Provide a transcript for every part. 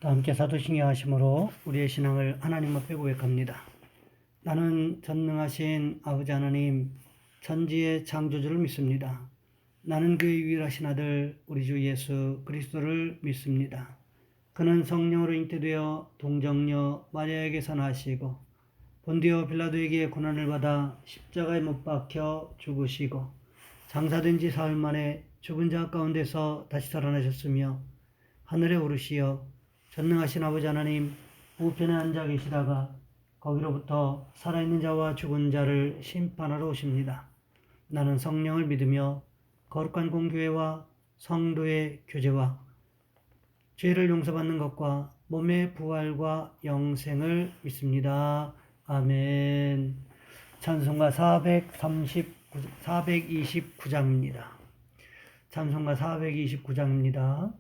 다 함께 사도신경하심으로 우리의 신앙을 하나님 앞에 고백합니다. 나는 전능하신 아버지 하나님, 천지의 창조주를 믿습니다. 나는 그의 유일하신 아들 우리 주 예수 그리스도를 믿습니다. 그는 성령으로 잉태되어 동정녀 마리아에게서 나시고 본디오 빌라도에게 고난을 받아 십자가에 못 박혀 죽으시고 장사된 지 사흘 만에 죽은 자 가운데서 다시 살아나셨으며 하늘에 오르시어 전능하신 아버지 하나님 우편에 앉아 계시다가 거기로부터 살아있는 자와 죽은 자를 심판하러 오십니다. 나는 성령을 믿으며 거룩한 공교회와 성도의 교제와 죄를 용서받는 것과 몸의 부활과 영생을 믿습니다. 아멘. 찬송가 429장입니다. 찬송가 429장입니다.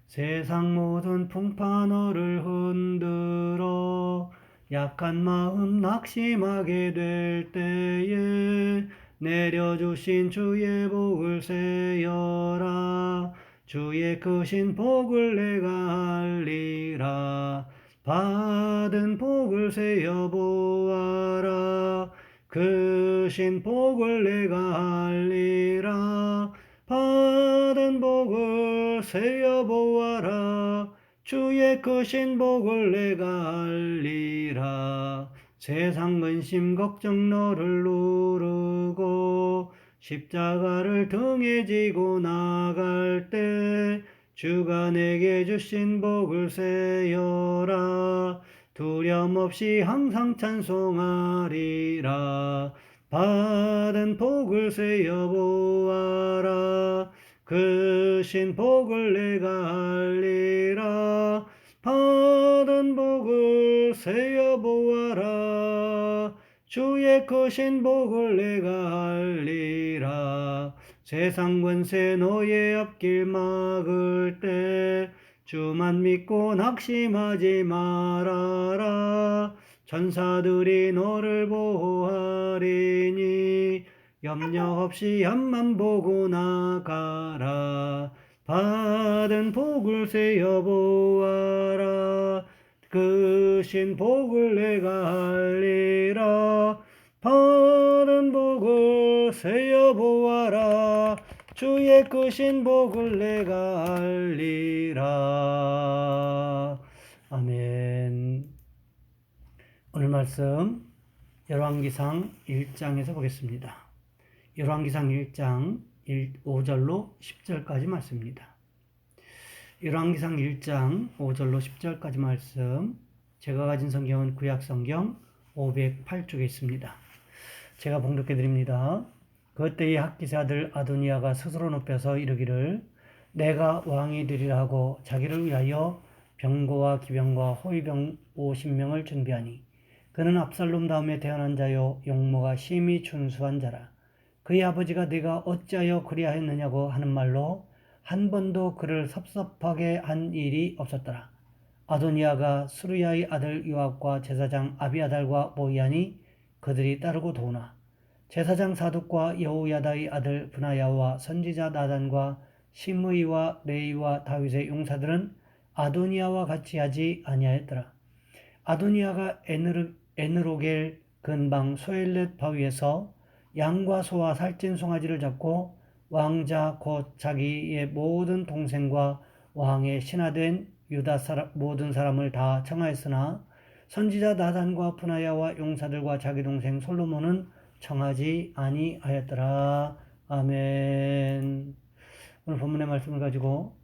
세상 모든 풍파 너를 흔들어 약한 마음 낙심하게 될 때에 내려주신 주의 복을 세어라. 주의 크신 복을 내가 알리라. 받은 복을 세어 보아라. 크신 복을 내가 알리라. 받은 복을 세어 보아라. 주의 크신 복을 내가 알리라. 세상 근심 걱정 너를 누르고 십자가를 등에 지고 나갈 때 주가 내게 주신 복을 세어라. 두려움 없이 항상 찬송하리라. 받은 복을 세어 보아라. 크신 복을 내가 알리라. 받은 복을 세어 보아라. 주의 크신 복을 내가 알리라. 세상 권세 너의 앞길 막을 때 주만 믿고 낙심하지 말아라. 천사들이 너를 보호하리니 염려 없이 앞만 보고 나가라. 받은 복을 세어 보아라. 크신 복을 내가 알리라. 받은 복을 세어 보아라. 주의 크신 복을 내가 알리라. 아멘. 오늘 말씀 열왕기상 1장에서 보겠습니다. 열왕기상 1장 5절로 10절까지 말씀입니다. 열왕기상 1장 5절로 10절까지 말씀, 제가 가진 성경은 구약성경 508쪽에 있습니다. 제가 봉독해 드립니다. 그때의 학기세 아들 아도니아가 스스로 높여서 이르기를 내가 왕이 되리라 하고 자기를 위하여 병거와 기병과 호위병 50명을 준비하니 그는 압살롬 다음에 태어난 자요 용모가 심히 준수한 자라. 그의 아버지가 네가 어찌하여 그리하였느냐고 하는 말로 한 번도 그를 섭섭하게 한 일이 없었더라. 아도니아가 수르야의 아들 요압과 제사장 아비아달과 모이하니 그들이 따르고 도우나 제사장 사둑과 여호야다의 아들 브나야와 선지자 나단과 시므이와 레이와 다윗의 용사들은 아도니아와 같이 하지 아니하였더라. 아도니아가 에느로겔 근방 소엘렛 바위에서 양과 소와 살찐 송아지를 잡고 왕자 곧 자기의 모든 동생과 왕의 신하된 유다 모든 사람을 다 청하였으나 선지자 나단과 브나야와 용사들과 자기 동생 솔로몬은 청하지 아니하였더라. 아멘. 오늘 본문의 말씀을 가지고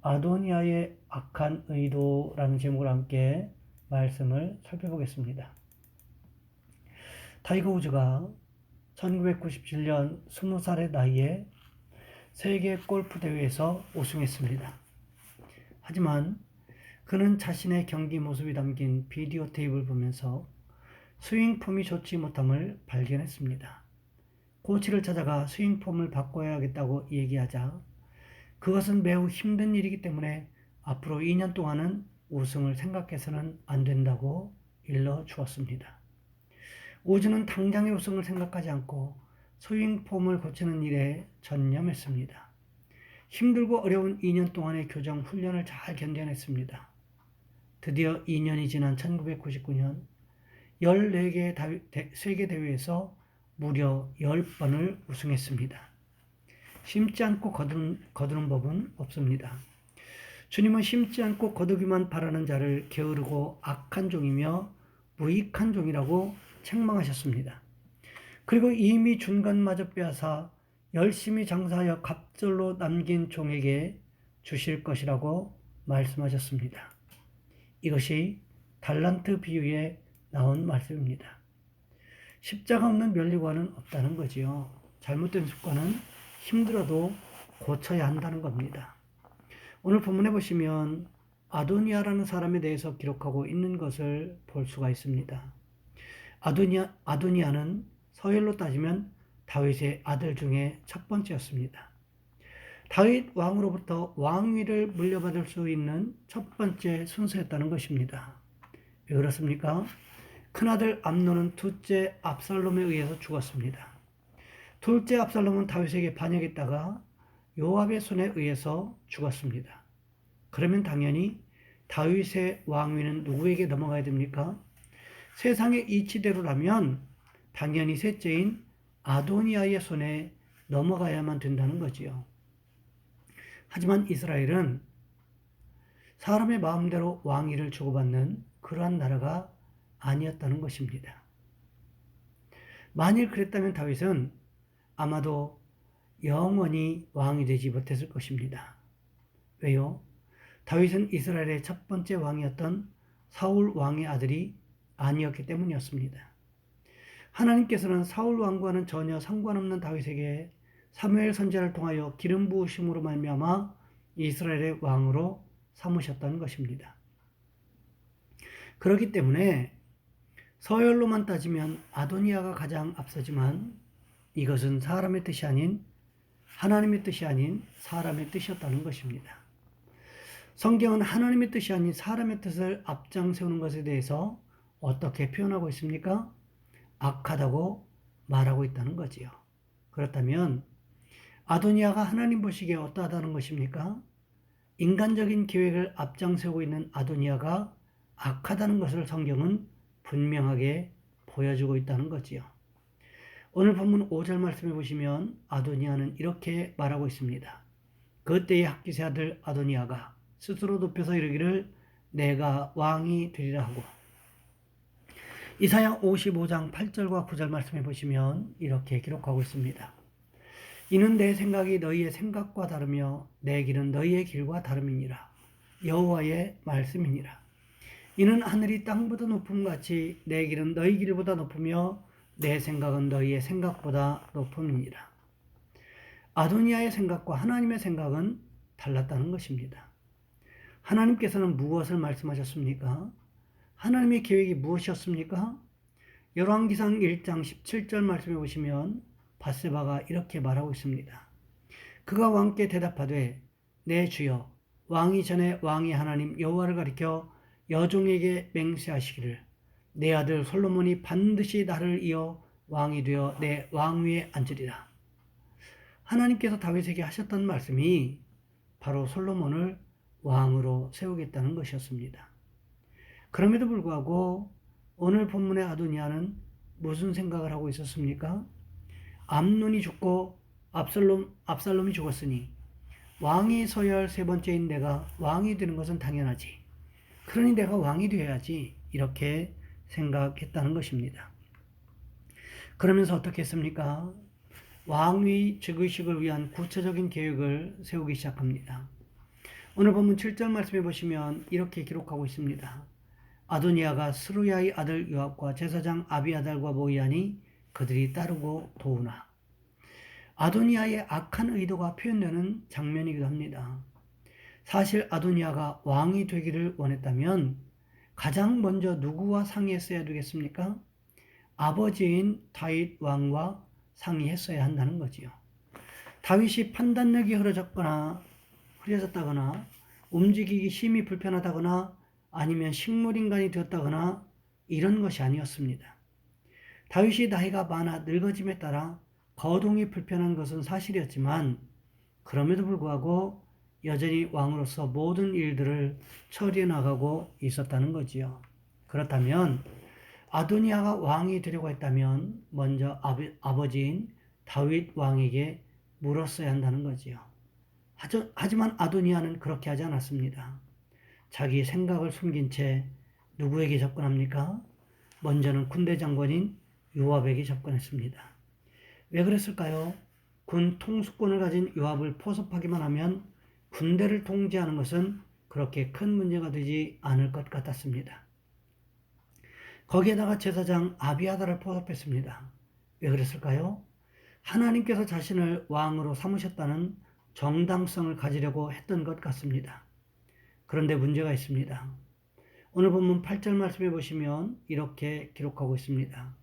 아도니아의 악한 의도라는 제목으로 함께 말씀을 살펴보겠습니다. 타이거 우즈가 1997년 20살의 나이에 세계 골프 대회에서 우승했습니다. 하지만 그는 자신의 경기 모습이 담긴 비디오 테이프를 보면서 스윙 폼이 좋지 못함을 발견했습니다. 코치를 찾아가 스윙 폼을 바꿔야겠다고 얘기하자 그것은 매우 힘든 일이기 때문에 앞으로 2년 동안은 우승을 생각해서는 안 된다고 일러 주었습니다. 우즈는 당장의 우승을 생각하지 않고 스윙 폼을 고치는 일에 전념했습니다. 힘들고 어려운 2년 동안의 교정 훈련을 잘 견뎌냈습니다. 드디어 2년이 지난 1999년 14개 세계대회에서 무려 10번을 우승했습니다. 심지 않고 거두는 법은 없습니다. 주님은 심지 않고 거두기만 바라는 자를 게으르고 악한 종이며 무익한 종이라고 책망하셨습니다. 그리고 이미 준 것마저 빼앗아 열심히 장사하여 갑절로 남긴 종에게 주실 것이라고 말씀하셨습니다. 이것이 달란트 비유에 나온 말씀입니다. 십자가 없는 면류관은 없다는 거지요. 잘못된 습관은 힘들어도 고쳐야 한다는 겁니다. 오늘 본문에 보시면 아도니아라는 사람에 대해서 기록하고 있는 것을 볼 수가 있습니다. 아도니아는 서열로 따지면 다윗의 아들 중에 첫 번째였습니다. 다윗 왕으로부터 왕위를 물려받을 수 있는 첫 번째 순서였다는 것입니다. 왜 그렇습니까? 큰아들 암논은 둘째 압살롬에 의해서 죽었습니다. 둘째 압살롬은 다윗에게 반역했다가 요압의 손에 의해서 죽었습니다. 그러면 당연히 다윗의 왕위는 누구에게 넘어가야 됩니까? 세상의 이치대로라면 당연히 셋째인 아도니아의 손에 넘어가야만 된다는 거지요. 하지만 이스라엘은 사람의 마음대로 왕위를 주고받는 그러한 나라가 아니었다는 것입니다. 만일 그랬다면 다윗은 아마도 영원히 왕이 되지 못했을 것입니다. 왜요? 다윗은 이스라엘의 첫 번째 왕이었던 사울 왕의 아들이 아니었기 때문이었습니다. 하나님께서는 사울 왕과는 전혀 상관없는 다윗에게 사무엘 선지자를 통하여 기름 부으심으로 말미암아 이스라엘의 왕으로 삼으셨다는 것입니다. 그렇기 때문에 서열로만 따지면 아도니아가 가장 앞서지만 이것은 사람의 뜻이 아닌 하나님의 뜻이 아닌 사람의 뜻이었다는 것입니다. 성경은 하나님의 뜻이 아닌 사람의 뜻을 앞장세우는 것에 대해서 어떻게 표현하고 있습니까? 악하다고 말하고 있다는 거지요. 그렇다면 아도니아가 하나님 보시기에 어떠하다는 것입니까? 인간적인 계획을 앞장세우고 있는 아도니아가 악하다는 것을 성경은 분명하게 보여주고 있다는 거지요. 오늘 본문 5절 말씀해 보시면 아도니아는 이렇게 말하고 있습니다. 그때의 학기세 아들 아도니아가 스스로 높여서 이르기를 내가 왕이 되리라 하고, 이사야 55장 8절과 9절 말씀해 보시면 이렇게 기록하고 있습니다. 이는 내 생각이 너희의 생각과 다르며 내 길은 너희의 길과 다름이니라. 여호와의 말씀이니라. 이는 하늘이 땅보다 높음같이 내 길은 너희 길보다 높으며 내 생각은 너희의 생각보다 높음이니라. 아도니아의 생각과 하나님의 생각은 달랐다는 것입니다. 하나님께서는 무엇을 말씀하셨습니까? 하나님의 계획이 무엇이었습니까? 열왕기상 1장 17절 말씀해 보시면 밧세바가 이렇게 말하고 있습니다. 그가 왕께 대답하되 내 주여 왕이 전에 왕의 하나님 여호와를 가리켜 여종에게 맹세하시기를 내 아들 솔로몬이 반드시 나를 이어 왕이 되어 내 왕위에 앉으리라. 하나님께서 다윗에게 하셨던 말씀이 바로 솔로몬을 왕으로 세우겠다는 것이었습니다. 그럼에도 불구하고 오늘 본문의 아도니아는 무슨 생각을 하고 있었습니까? 암논이 죽고 압살롬이 죽었으니 왕이 서열 세 번째인 내가 왕이 되는 것은 당연하지. 그러니 내가 왕이 되어야지. 이렇게 생각했다는 것입니다. 그러면서 어떻게 했습니까? 왕위 즉위식을 위한 구체적인 계획을 세우기 시작합니다. 오늘 본문 7절 말씀해 보시면 이렇게 기록하고 있습니다. 아도니아가 스루야의 아들 요압과 제사장 아비아달과 모이하니 그들이 따르고 도우나. 아도니아의 악한 의도가 표현되는 장면이기도 합니다. 사실 아도니아가 왕이 되기를 원했다면 가장 먼저 누구와 상의했어야 되겠습니까? 아버지인 다윗 왕과 상의했어야 한다는 거지요. 다윗이 판단력이 흐려졌다거나 움직이기 힘이 불편하다거나 아니면 식물인간이 되었다거나 이런 것이 아니었습니다. 다윗이 나이가 많아 늙어짐에 따라 거동이 불편한 것은 사실이었지만 그럼에도 불구하고 여전히 왕으로서 모든 일들을 처리해 나가고 있었다는 거지요. 그렇다면 아도니아가 왕이 되려고 했다면 먼저 아버지인 다윗 왕에게 물었어야 한다는 거지요. 하지만 아도니아는 그렇게 하지 않았습니다. 자기 생각을 숨긴 채 누구에게 접근합니까? 먼저는 군대 장관인 요압에게 접근했습니다. 왜 그랬을까요? 군 통수권을 가진 요압을 포섭하기만 하면 군대를 통제하는 것은 그렇게 큰 문제가 되지 않을 것 같았습니다. 거기에다가 제사장 아비아다를 포섭했습니다. 왜 그랬을까요? 하나님께서 자신을 왕으로 삼으셨다는 정당성을 가지려고 했던 것 같습니다. 그런데 문제가 있습니다. 오늘 본문 8절 말씀해 보시면 이렇게 기록하고 있습니다.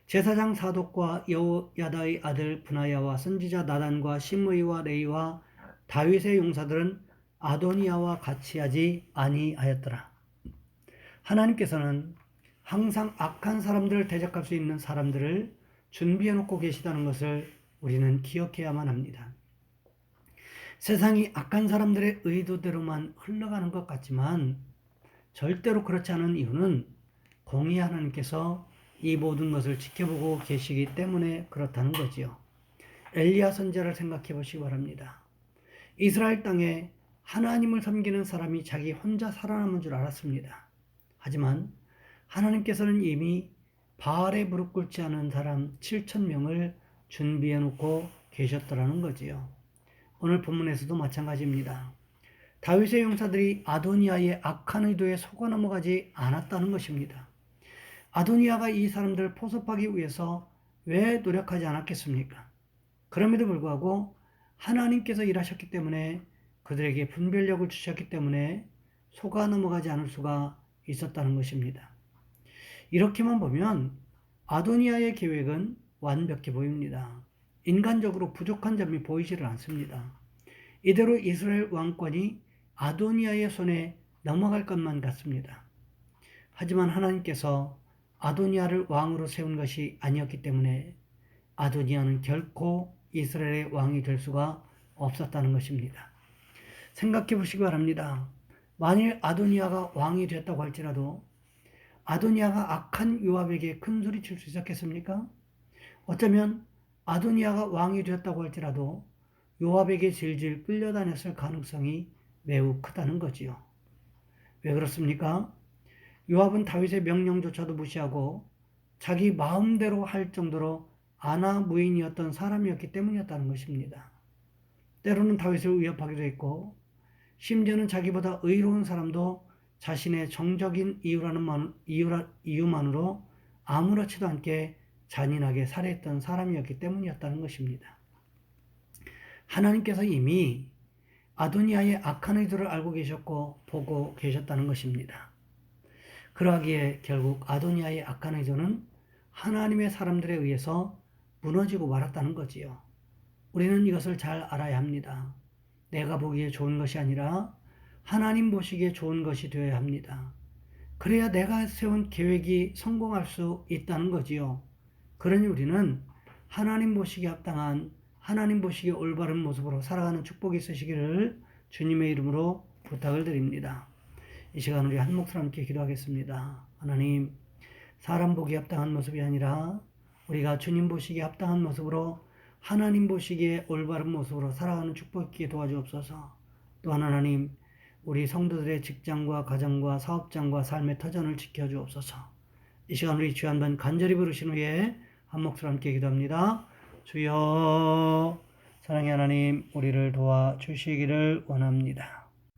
제사장 사독과 여호야다의 아들 브나야와 선지자 나단과 시므이와 레이와 다윗의 용사들은 아도니아와 같이 하지 아니하였더라. 하나님께서는 항상 악한 사람들을 대적할 수 있는 사람들을 준비해 놓고 계시다는 것을 우리는 기억해야만 합니다. 세상이 악한 사람들의 의도대로만 흘러가는 것 같지만 절대로 그렇지 않은 이유는 공의 하나님께서 이 모든 것을 지켜보고 계시기 때문에 그렇다는 거지요. 엘리야 선지자를 생각해 보시기 바랍니다. 이스라엘 땅에 하나님을 섬기는 사람이 자기 혼자 살아남은 줄 알았습니다. 하지만 하나님께서는 이미 바알에 무릎 꿇지 않은 사람 7,000명을 준비해 놓고 계셨더라는 거지요. 오늘 본문에서도 마찬가지입니다. 다윗의 용사들이 아도니아의 악한 의도에 속아 넘어가지 않았다는 것입니다. 아도니아가 이 사람들을 포섭하기 위해서 왜 노력하지 않았겠습니까? 그럼에도 불구하고 하나님께서 일하셨기 때문에 그들에게 분별력을 주셨기 때문에 속아 넘어가지 않을 수가 있었다는 것입니다. 이렇게만 보면 아도니아의 계획은 완벽해 보입니다. 인간적으로 부족한 점이 보이지를 않습니다. 이대로 이스라엘 왕권이 아도니아의 손에 넘어갈 것만 같습니다. 하지만 하나님께서 아도니아를 왕으로 세운 것이 아니었기 때문에 아도니아는 결코 이스라엘의 왕이 될 수가 없었다는 것입니다. 생각해 보시기 바랍니다. 만일 아도니아가 왕이 됐다고 할지라도 아도니아가 악한 요압에게 큰 소리 칠 수 있었겠습니까? 어쩌면 아도니아가 왕이 되었다고 할지라도 요압에게 질질 끌려다녔을 가능성이 매우 크다는 거지요. 왜 그렇습니까? 요압은 다윗의 명령조차도 무시하고 자기 마음대로 할 정도로 아나무인이었던 사람이었기 때문이었다는 것입니다. 때로는 다윗을 위협하기도 했고 심지어는 자기보다 의로운 사람도 자신의 정적인 이유만으로 아무렇지도 않게 잔인하게 살해했던 사람이었기 때문이었다는 것입니다. 하나님께서 이미 아도니아의 악한 의도를 알고 계셨고 보고 계셨다는 것입니다. 그러하기에 결국 아도니아의 악한 의도는 하나님의 사람들에 의해서 무너지고 말았다는 거지요. 우리는 이것을 잘 알아야 합니다. 내가 보기에 좋은 것이 아니라 하나님 보시기에 좋은 것이 되어야 합니다. 그래야 내가 세운 계획이 성공할 수 있다는 거지요. 그러니 우리는 하나님 보시기에 합당한, 하나님 보시기에 올바른 모습으로 살아가는 축복이 있으시기를 주님의 이름으로 부탁을 드립니다. 이 시간 우리 한 목소리 함께 기도하겠습니다. 하나님, 사람 보기에 합당한 모습이 아니라 우리가 주님 보시기에 합당한 모습으로 하나님 보시기에 올바른 모습으로 살아가는 축복 있게 도와주옵소서. 또한 하나님, 우리 성도들의 직장과 가정과 사업장과 삶의 터전을 지켜주옵소서. 이 시간 우리 주여 한번 간절히 부르신 후에 한 목소리 함께 기도합니다. 주여, 사랑의 하나님, 우리를 도와주시기를 원합니다.